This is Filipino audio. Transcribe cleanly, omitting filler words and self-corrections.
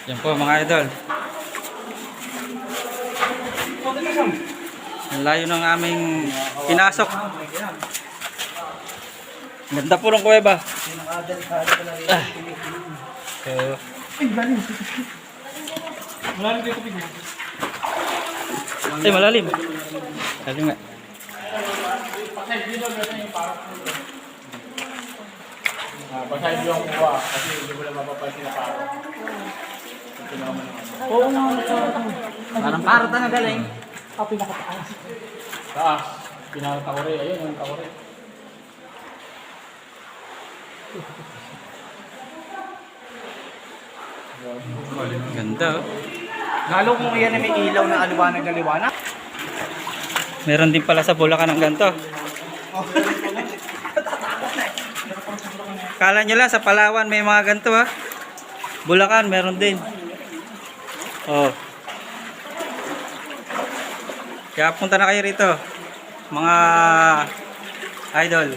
Yan po mga idol. Ang layo ng aming pinasok. Ganda po ng kuweba. So, Malalim dito bigyan. ay malalim. Malalim nga. Pagkain yung kuha kasi hindi mo lang mapapansin na paro. Oo nga. Parang parang na galing. Taas. Pinakatakore. Ayun yung takore. Ganda. Oh. Lalo kung yan ay may ilaw na aliwanag-aliwanag. Meron din pala sa Bulacan ng ganito. Kala nyo lang sa Palawan may mga ganito ha. Bulacan meron din. Oh. Kaya punta na kayo rito. Mga idol.